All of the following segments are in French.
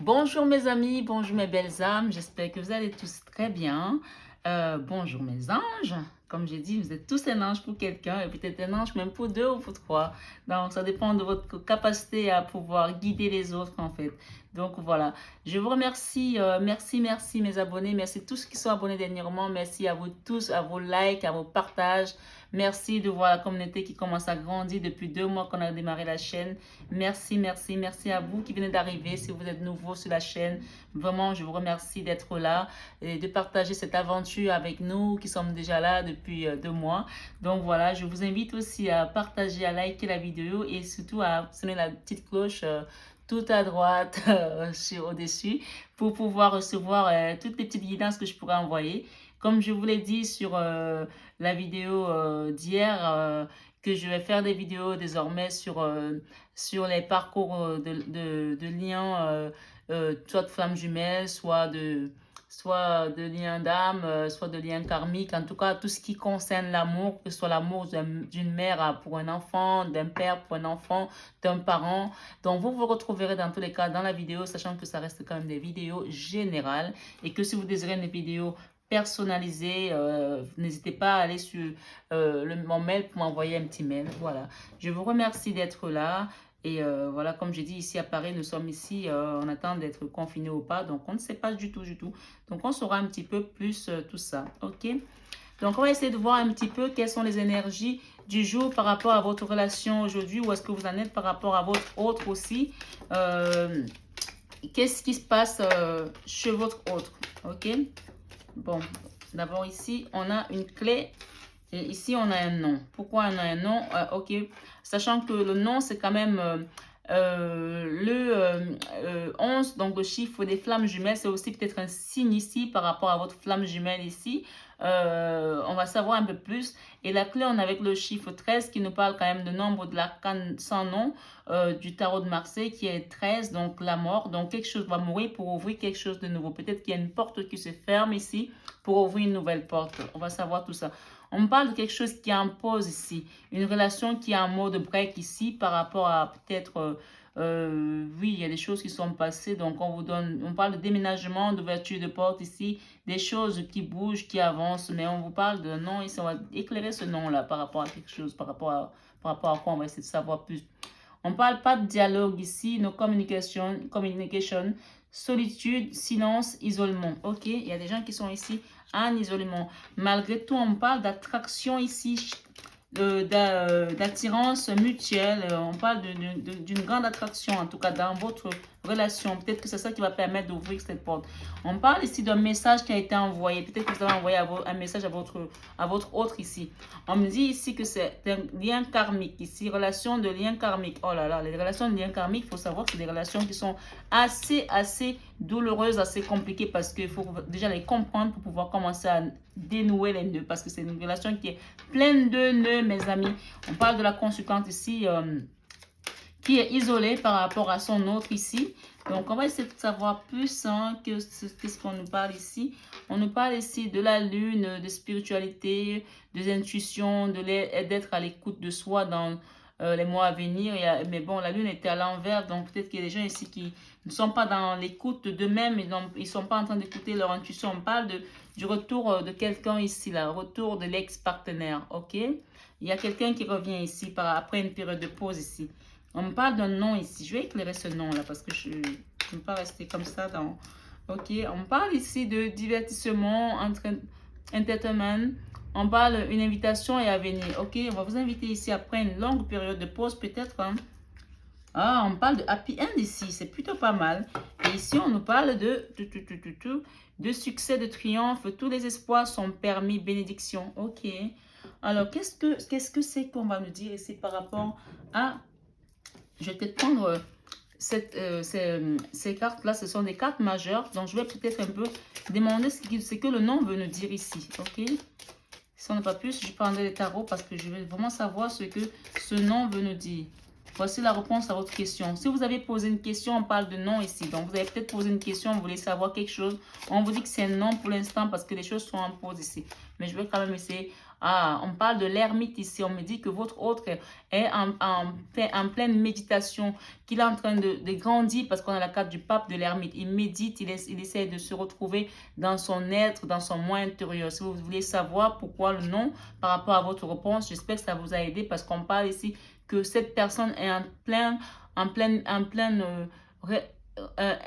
Bonjour mes amis, bonjour mes belles âmes, j'espère que vous allez tous très bien. Bonjour mes anges, comme j'ai dit, vous êtes tous un ange pour quelqu'un et peut-être un ange même pour deux ou pour trois. Donc ça dépend de votre capacité à pouvoir guider les autres en fait. Donc voilà, je vous remercie, merci mes abonnés, merci tous qui sont abonnés dernièrement, merci à vous tous, à vos likes, à vos partages. Merci de voir la communauté qui commence à grandir depuis 2 mois qu'on a démarré la chaîne. Merci à vous qui venez d'arriver. Si vous êtes nouveau sur la chaîne, vraiment, je vous remercie d'être là et de partager cette aventure avec nous qui sommes déjà là depuis 2 mois. Donc voilà, je vous invite aussi à partager, à liker la vidéo et surtout à sonner la petite cloche tout à droite au-dessus pour pouvoir recevoir toutes les petites guidances que je pourrais envoyer. Comme je vous l'ai dit sur la vidéo d'hier, que je vais faire des vidéos désormais sur les parcours de liens, soit de flammes jumelles, soit de liens d'âme, soit de liens karmiques, en tout cas tout ce qui concerne l'amour, que ce soit l'amour d'une mère pour un enfant, d'un père pour un enfant, d'un parent. Donc vous vous retrouverez dans tous les cas dans la vidéo, sachant que ça reste quand même des vidéos générales et que si vous désirez une vidéo personnalisée, n'hésitez pas à aller sur mon mail pour m'envoyer un petit mail. Voilà. Je vous remercie d'être là. Et voilà, comme j'ai dit, ici à Paris, nous sommes ici, on attend d'être confinés ou pas. Donc, on ne sait pas du tout, du tout. Donc, on saura un petit peu plus tout ça. OK? Donc, on va essayer de voir un petit peu quelles sont les énergies du jour par rapport à votre relation aujourd'hui. Où est-ce que vous en êtes par rapport à votre autre aussi. Qu'est-ce qui se passe chez votre autre? OK? Bon, d'abord ici, on a une clé. Et ici, on a un nom. Pourquoi on a un nom? Ok, sachant que le nom, c'est quand même le 11, donc le chiffre des flammes jumelles. C'est aussi peut-être un signe ici par rapport à votre flamme jumelle ici. On va savoir un peu plus. Et la clé, on a avec le chiffre 13 qui nous parle quand même de nombre de l'arcane sans nom du tarot de Marseille qui est 13, donc la mort. Donc quelque chose va mourir pour ouvrir quelque chose de nouveau. Peut-être qu'il y a une porte qui se ferme ici pour ouvrir une nouvelle porte. On va savoir tout ça. On parle de quelque chose qui est en pause ici. Une relation qui est en mode break ici par rapport à peut-être... oui, il y a des choses qui sont passées. Donc, on parle de déménagement, d'ouverture de porte ici. Des choses qui bougent, qui avancent. Mais on vous parle de nom ici. On va éclairer ce nom-là par rapport à quelque chose. Par rapport à quoi on va essayer de savoir plus. On ne parle pas de dialogue ici. No communication, solitude, silence, isolement. OK, il y a des gens qui sont ici en isolement. Malgré tout, on parle d'attraction ici, d'attirance mutuelle. On parle d'une grande attraction, en tout cas dans votre relation. Peut-être que c'est ça qui va permettre d'ouvrir cette porte. On parle ici d'un message qui a été envoyé. Peut-être que vous avez envoyé un message à votre autre ici. On me dit ici que c'est un lien karmique. Ici, relation de lien karmique. Oh là là, les relations de lien karmique, il faut savoir que c'est des relations qui sont assez douloureuses, assez compliquées parce qu'il faut déjà les comprendre pour pouvoir commencer à dénouer les nœuds parce que c'est une relation qui est pleine de nœuds, mes amis. On parle de la consultante ici qui est isolée par rapport à son autre ici. Donc, on va essayer de savoir plus hein, qu'est-ce qu'on nous parle ici. On nous parle ici de la lune, de spiritualité, des intuitions, d'être à l'écoute de soi dans les mois à venir. Mais bon, la lune était à l'envers, donc peut-être qu'il y a des gens ici qui ne sont pas dans l'écoute d'eux-mêmes, ils ne sont pas en train d'écouter leur intuition. On parle du retour de quelqu'un ici, là, retour de l'ex-partenaire, ok? Il y a quelqu'un qui revient ici après une période de pause ici. On me parle d'un nom ici. Je vais éclairer ce nom-là parce que je ne peux pas rester comme ça dans... Ok, on me parle ici de divertissement, entertainment. On parle d'une invitation et à venir. Ok, on va vous inviter ici après une longue période de pause peut-être. Hein. Ah, on parle de happy end ici. C'est plutôt pas mal. Et ici, on nous parle de succès, de triomphe. Tous les espoirs sont permis. Bénédiction. Ok. Alors, qu'est-ce que c'est qu'on va nous dire ici par rapport à... Je vais peut-être prendre ces cartes-là. Ce sont des cartes majeures. Donc, je vais peut-être un peu demander ce que le nom veut nous dire ici. OK? Si on n'a pas plus, je prendrai les tarots parce que je veux vraiment savoir ce que ce nom veut nous dire. Voici la réponse à votre question. Si vous avez posé une question, on parle de nom ici. Donc, vous avez peut-être posé une question, vous voulez savoir quelque chose. On vous dit que c'est non pour l'instant parce que les choses sont en pause ici. Mais je vais quand même essayer Ah, on parle de l'ermite ici. On me dit que votre autre est en pleine méditation, qu'il est en train de grandir parce qu'on a la carte du pape de l'ermite. Il médite, il essaie de se retrouver dans son être, dans son moi intérieur. Si vous voulez savoir pourquoi le nom par rapport à votre réponse, j'espère que ça vous a aidé parce qu'on parle ici que cette personne est en pleine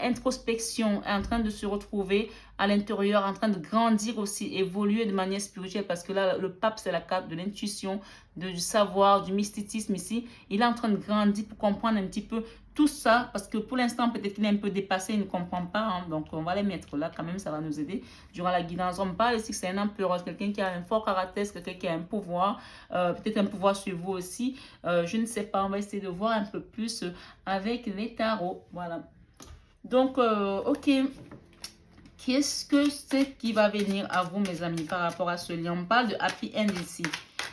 introspection, est en train de se retrouver à l'intérieur, en train de grandir aussi, évoluer de manière spirituelle, parce que là, le pape, c'est la carte de l'intuition, du savoir, du mysticisme ici. Il est en train de grandir pour comprendre un petit peu tout ça, parce que pour l'instant, peut-être qu'il est un peu dépassé, il ne comprend pas, hein, donc on va les mettre là, quand même, ça va nous aider durant la guidance. On parle ici que c'est un empereur, quelqu'un qui a un fort caractère, quelqu'un qui a un pouvoir, peut-être un pouvoir sur vous aussi, je ne sais pas, on va essayer de voir un peu plus avec les tarots, voilà. Donc, ok, qu'est-ce que c'est qui va venir à vous, mes amis, par rapport à ce lien? On parle de happy end ici.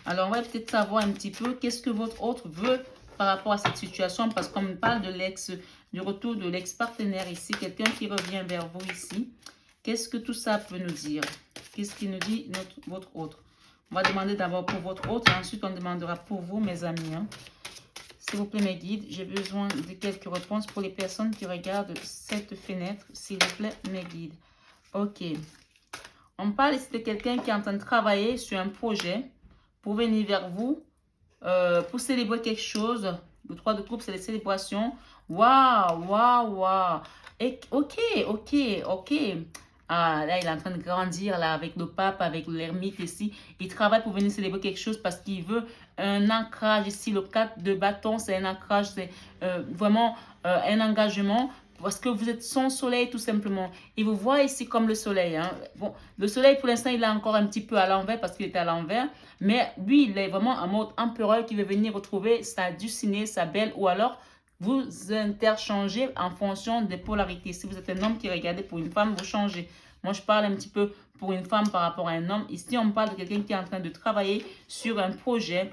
Alors, on va peut-être savoir un petit peu qu'est-ce que votre autre veut par rapport à cette situation, parce qu'on parle de du retour de l'ex-partenaire ici, quelqu'un qui revient vers vous ici. Qu'est-ce que tout ça peut nous dire? Qu'est-ce qui nous dit votre autre? On va demander d'abord pour votre autre, et ensuite on demandera pour vous, mes amis, hein. S'il vous plaît, mes guides, j'ai besoin de quelques réponses pour les personnes qui regardent cette fenêtre. S'il vous plaît, mes guides. Ok. On parle ici de quelqu'un qui est en train de travailler sur un projet pour venir vers vous, pour célébrer quelque chose. Le 3 de coupe, c'est les célébrations. Waouh, waouh, waouh. Ok, ok, ok. Ah, là, il est en train de grandir là, avec le pape, avec l'ermite ici. Il travaille pour venir célébrer quelque chose parce qu'il veut un ancrage ici. Le 4 de bâton, c'est un ancrage, c'est vraiment un engagement. Parce que vous êtes son soleil tout simplement. Il vous voit ici comme le soleil. Hein. Bon, le soleil pour l'instant, il est encore un petit peu à l'envers parce qu'il est à l'envers. Mais lui, il est vraiment en mode empereur qui veut venir retrouver sa dulcinée, sa belle, ou alors vous interchangez en fonction des polarités. Si vous êtes un homme qui regardez pour une femme, vous changez. Moi, je parle un petit peu pour une femme par rapport à un homme. Ici, on parle de quelqu'un qui est en train de travailler sur un projet,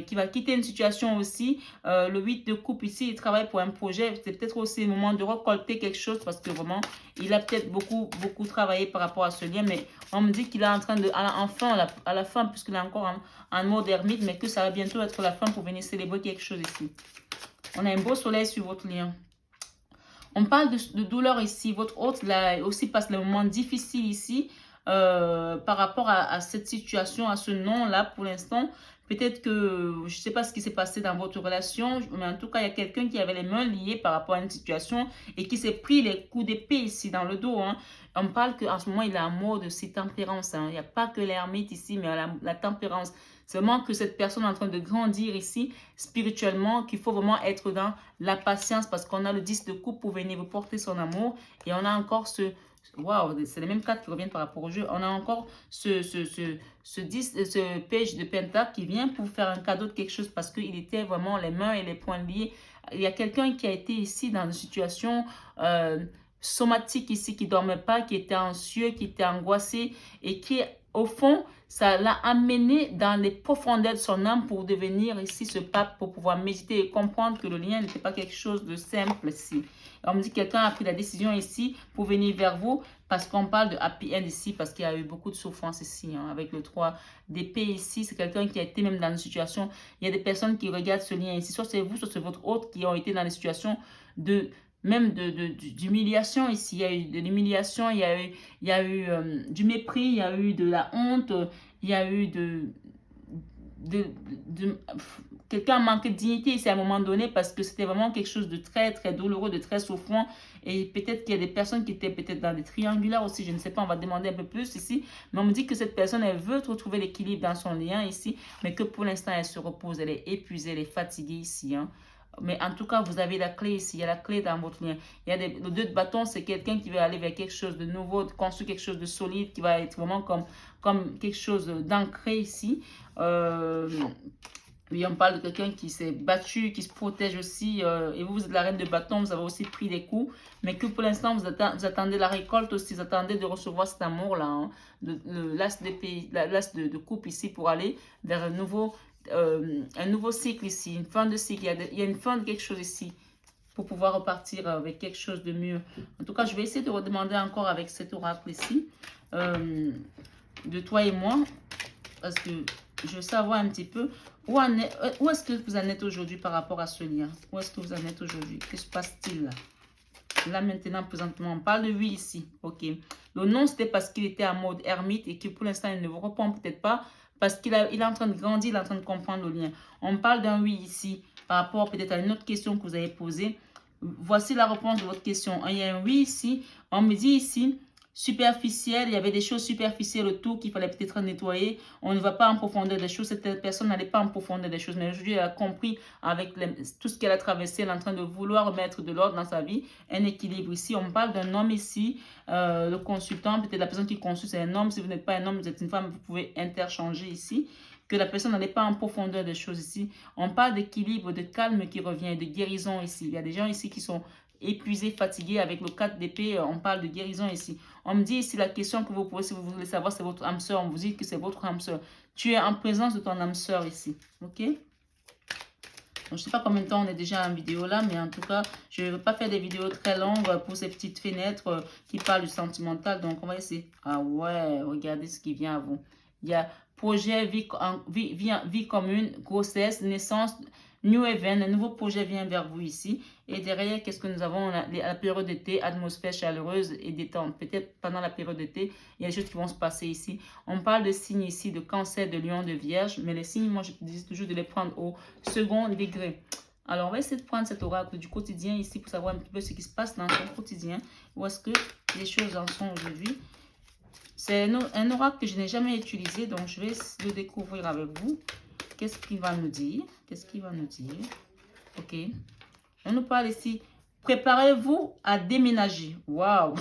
qui va quitter une situation aussi. Le 8 de coupe ici, il travaille pour un projet. C'est peut-être aussi le moment de récolter quelque chose parce que vraiment, il a peut-être beaucoup travaillé par rapport à ce lien. Mais on me dit qu'il est en train de, à la fin, puisqu'il est encore en mode ermite, mais que ça va bientôt être la fin pour venir célébrer quelque chose ici. On a un beau soleil sur votre lien. On parle de douleur ici. Votre hôte là aussi passe le moment difficile ici par rapport à cette situation, à ce nom-là pour l'instant. Peut-être que, je ne sais pas ce qui s'est passé dans votre relation, mais en tout cas, il y a quelqu'un qui avait les mains liées par rapport à une situation et qui s'est pris les coups d'épée ici dans le dos. Hein. On parle qu'en ce moment, il est en mode de tempérance. Hein. Il n'y a pas que l'ermite ici, mais la tempérance. C'est vraiment que cette personne est en train de grandir ici spirituellement, qu'il faut vraiment être dans la patience parce qu'on a le 10 de coupe pour venir vous porter son amour et on a encore ce... Waouh, c'est les mêmes cartes qui reviennent par rapport au jeu. On a encore ce page de pentacle qui vient pour faire un cadeau de quelque chose parce qu'il était vraiment les mains et les poings liés. Il y a quelqu'un qui a été ici dans une situation somatique ici, qui ne dormait pas, qui était anxieux, qui était angoissé et qui, au fond, ça l'a amené dans les profondeurs de son âme pour devenir ici ce pape, pour pouvoir méditer et comprendre que le lien n'était pas quelque chose de simple ici. On me dit que quelqu'un a pris la décision ici pour venir vers vous parce qu'on parle de happy end ici, parce qu'il y a eu beaucoup de souffrance ici, hein, avec le 3 d'épée ici. C'est quelqu'un qui a été même dans une situation, il y a des personnes qui regardent ce lien ici, soit c'est vous, soit c'est votre autre qui ont été dans des situations d'humiliation ici. Il y a eu de l'humiliation, il y a eu du mépris, il y a eu de la honte, il y a eu quelqu'un a manqué de dignité ici à un moment donné parce que c'était vraiment quelque chose de très très douloureux, de très souffrant. Et peut-être qu'il y a des personnes qui étaient peut-être dans des triangulaires aussi, je ne sais pas, on va demander un peu plus ici. Mais on me dit que cette personne, elle veut retrouver l'équilibre dans son lien ici, mais que pour l'instant, elle se repose, elle est épuisée, elle est fatiguée ici, hein. Mais en tout cas, vous avez la clé ici. Il y a la clé dans votre lien. Il y a le 2 de bâton, c'est quelqu'un qui veut aller vers quelque chose de nouveau, de construire quelque chose de solide, qui va être vraiment comme quelque chose d'ancré ici. Oui, on parle de quelqu'un qui s'est battu, qui se protège aussi. Et vous êtes la reine de bâton, vous avez aussi pris des coups. Mais que pour l'instant, vous attendez la récolte aussi. Vous attendez de recevoir cet amour-là. Hein, l'as de coupe ici pour aller vers un nouveau cycle ici. Une fin de cycle. Il y a une fin de quelque chose ici pour pouvoir repartir avec quelque chose de mieux. En tout cas, je vais essayer de redemander encore avec cet oracle ici. De toi et moi. parce que je veux savoir un petit peu où est-ce que vous en êtes aujourd'hui par rapport à ce lien. Où est-ce que vous en êtes aujourd'hui? Que se passe-t-il là? Là, maintenant, présentement, on parle de lui ici. OK. Le non, c'était parce qu'il était en mode ermite et que pour l'instant, il ne vous répond peut-être pas parce qu'il est en train de grandir, il est en train de comprendre le lien. On parle d'un oui ici par rapport peut-être à une autre question que vous avez posée. Voici la réponse de votre question. Il y a un oui ici. On me dit ici, superficiel, il y avait des choses superficielles autour qu'il fallait peut-être nettoyer. On ne va pas en profondeur des choses. Cette personne n'allait pas en profondeur des choses. Mais aujourd'hui, elle a compris avec tout ce qu'elle a traversé. Elle est en train de vouloir mettre de l'ordre dans sa vie. Un équilibre ici. On parle d'un homme ici. Le consultant, peut-être la personne qui consulte, c'est un homme. Si vous n'êtes pas un homme, vous êtes une femme, vous pouvez interchanger ici. Que la personne n'allait pas en profondeur des choses ici. On parle d'équilibre, de calme qui revient, de guérison ici. Il y a des gens ici qui sont épuisés, fatigués. Avec le 4 d'épée, on parle de guérison ici. On me dit ici la question que vous posez, si vous voulez savoir, c'est votre âme sœur. On vous dit que c'est votre âme sœur. Tu es en présence de ton âme sœur ici. OK? Donc, je ne sais pas combien de temps on est déjà en vidéo là, mais en tout cas, je ne veux pas faire des vidéos très longues pour ces petites fenêtres qui parlent du sentimental. Donc, on va essayer. Ah ouais, regardez ce qui vient à vous. Il y a projet, vie commune, grossesse, naissance, new event, un nouveau projet vient vers vous ici. Et derrière, qu'est-ce que nous avons? La période d'été, atmosphère chaleureuse et détente. Peut-être pendant la période d'été, il y a des choses qui vont se passer ici. On parle de signes ici, de cancer, de lion, de vierge. Mais les signes, moi, je dis toujours de les prendre au second degré. Alors, on va essayer de prendre cet oracle du quotidien ici pour savoir un petit peu ce qui se passe dans son quotidien. Où est-ce que les choses en sont aujourd'hui? C'est un oracle que je n'ai jamais utilisé, donc je vais le découvrir avec vous. Qu'est-ce qu'il va nous dire? Qu'est-ce qu'il va nous dire? Ok. On nous parle ici. Préparez-vous à déménager. Waouh!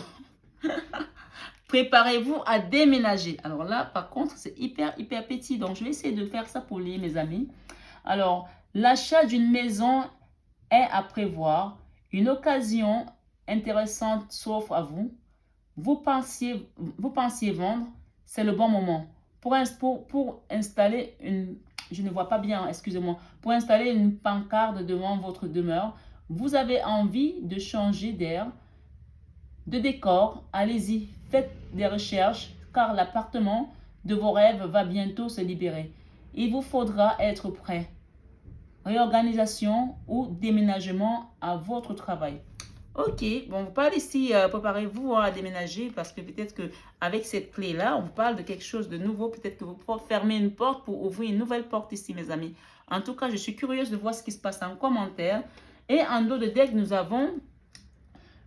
Préparez-vous à déménager. Alors là, par contre, c'est hyper petit. Donc, je vais essayer de faire ça pour lire, mes amis. Alors, l'achat d'une maison est à prévoir. Une occasion intéressante s'offre à vous. Vous pensiez vendre, c'est le bon moment. Pour installer une... Je ne vois pas bien, excusez-moi. Pour installer une pancarte devant votre demeure, vous avez envie de changer d'air, de décor. Allez-y, faites des recherches car l'appartement de vos rêves va bientôt se libérer. Il vous faudra être prêt. Réorganisation ou déménagement à votre travail. Ok, bon, on vous parle ici, préparez-vous à déménager parce que peut-être qu'avec cette clé-là, on vous parle de quelque chose de nouveau. Peut-être que vous pouvez fermer une porte pour ouvrir une nouvelle porte ici, mes amis. En tout cas, je suis curieuse de voir ce qui se passe en commentaire. Et en dos de deck, nous avons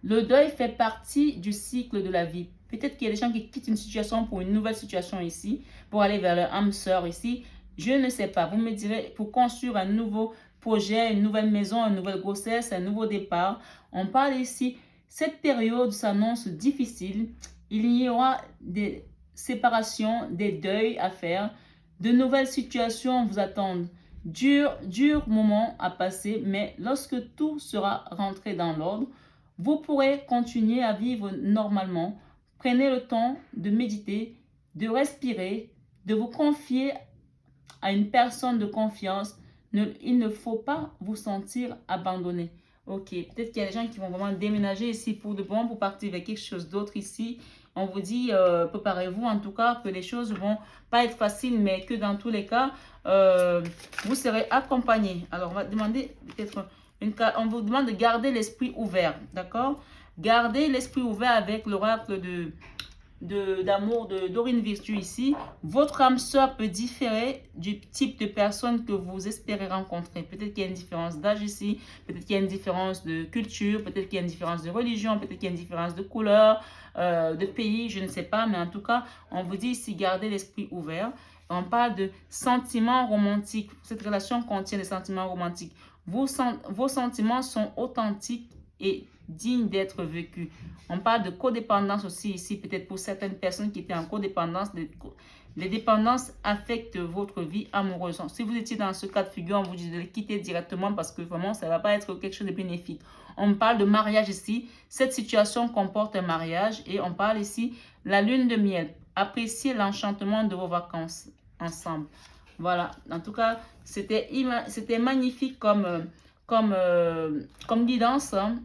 le deuil fait partie du cycle de la vie. Peut-être qu'il y a des gens qui quittent une situation pour une nouvelle situation ici, pour aller vers leur âme sœur ici. Je ne sais pas, vous me direz, pour construire un nouveau projet, une nouvelle maison, une nouvelle grossesse, un nouveau départ. On parle ici, cette période s'annonce difficile. Il y aura des séparations, des deuils à faire. De nouvelles situations vous attendent. Dur moment à passer, mais lorsque tout sera rentré dans l'ordre, vous pourrez continuer à vivre normalement. Prenez le temps de méditer, de respirer, de vous confier à une personne de confiance. Il ne faut pas vous sentir abandonné. Ok, peut-être qu'il y a des gens qui vont vraiment déménager ici pour de bon, pour partir vers quelque chose d'autre ici. On vous dit, préparez-vous en tout cas que les choses ne vont pas être faciles, mais que dans tous les cas, vous serez accompagné. Alors, on va demander peut-être on vous demande de garder l'esprit ouvert, d'accord? Gardez l'esprit ouvert avec l'oracle d'amour de Dorine Virtue ici. Votre âme sœur peut différer du type de personne que vous espérez rencontrer. Peut-être qu'il y a une différence d'âge ici, peut-être qu'il y a une différence de culture, peut-être qu'il y a une différence de religion, peut-être qu'il y a une différence de couleur, de pays, je ne sais pas. Mais en tout cas, on vous dit ici, gardez l'esprit ouvert. On parle de sentiments romantiques. Cette relation contient des sentiments romantiques. Vos sentiments sont authentiques et dignes d'être vécus. On parle de codépendance aussi ici, peut-être pour certaines personnes qui étaient en codépendance. Les dépendances affectent votre vie amoureuse. Si vous étiez dans ce cas de figure, on vous dit de les quitter directement parce que vraiment, ça ne va pas être quelque chose de bénéfique. On parle de mariage ici. Cette situation comporte un mariage et on parle ici la lune de miel. Appréciez l'enchantement de vos vacances ensemble. Voilà, en tout cas, c'était magnifique comme guidance. Hein.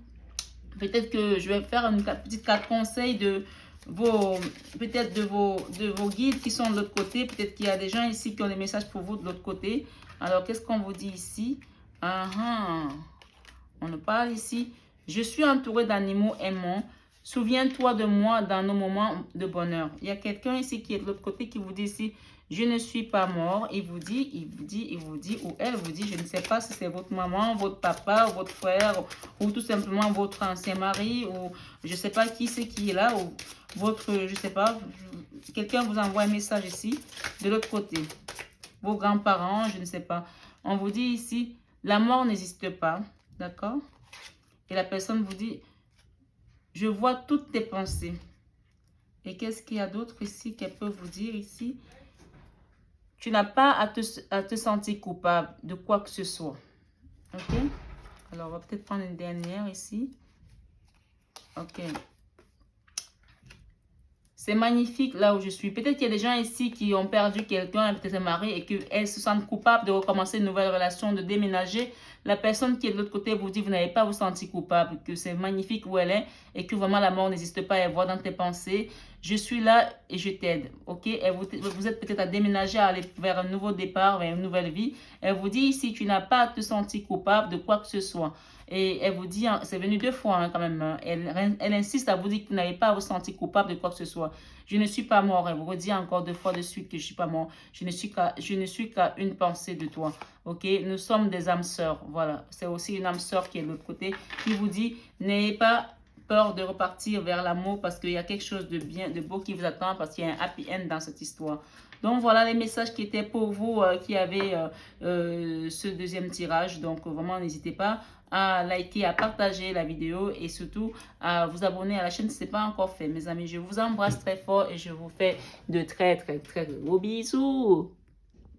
Peut-être que je vais faire une petite carte conseil peut-être de vos guides qui sont de l'autre côté. Peut-être qu'il y a des gens ici qui ont des messages pour vous de l'autre côté. Alors, qu'est-ce qu'on vous dit ici? On nous parle ici. Je suis entouré d'animaux aimants. Souviens-toi de moi dans nos moments de bonheur. Il y a quelqu'un ici qui est de l'autre côté qui vous dit ici, je ne suis pas mort. Il vous dit, ou elle vous dit, je ne sais pas si c'est votre maman, votre papa, votre frère, ou tout simplement votre ancien mari, ou je ne sais pas qui c'est qui est là, ou votre, je ne sais pas, quelqu'un vous envoie un message ici, de l'autre côté. Vos grands-parents, je ne sais pas. On vous dit ici, la mort n'existe pas, d'accord? Et la personne vous dit, je vois toutes tes pensées. Et qu'est-ce qu'il y a d'autre ici qu'elle peut vous dire ici? Tu n'as pas à te sentir coupable de quoi que ce soit. Ok? Alors, on va peut-être prendre une dernière ici. Ok. C'est magnifique là où je suis. Peut-être qu'il y a des gens ici qui ont perdu quelqu'un, peut-être un mari, et qu'elles se sentent coupables de recommencer une nouvelle relation, de déménager. La personne qui est de l'autre côté vous dit, vous n'avez pas à vous sentir coupable, que c'est magnifique où elle est, et que vraiment la mort n'existe pas, elle voit dans tes pensées. Je suis là et je t'aide, ok? Vous êtes peut-être à déménager, à aller vers un nouveau départ, vers une nouvelle vie. Elle vous dit ici, tu n'as pas à te sentir coupable de quoi que ce soit. Et elle vous dit, c'est venu 2 fois quand même, elle insiste à vous dire que vous n'avez pas à vous sentir coupable de quoi que ce soit. Je ne suis pas mort. Elle vous redit encore 2 fois de suite que je ne suis pas mort. Je ne suis qu'à une pensée de toi. Ok? Nous sommes des âmes sœurs. Voilà. C'est aussi une âme sœur qui est de l'autre côté, qui vous dit, n'ayez pas peur de repartir vers l'amour parce qu'il y a quelque chose de bien, de beau qui vous attend, parce qu'il y a un happy end dans cette histoire. Donc voilà les messages qui étaient pour vous qui avaient ce deuxième tirage. Donc vraiment n'hésitez pas à liker, à partager la vidéo et surtout à vous abonner à la chaîne si ce n'est pas encore fait. Mes amis, je vous embrasse très fort et je vous fais de très gros bisous.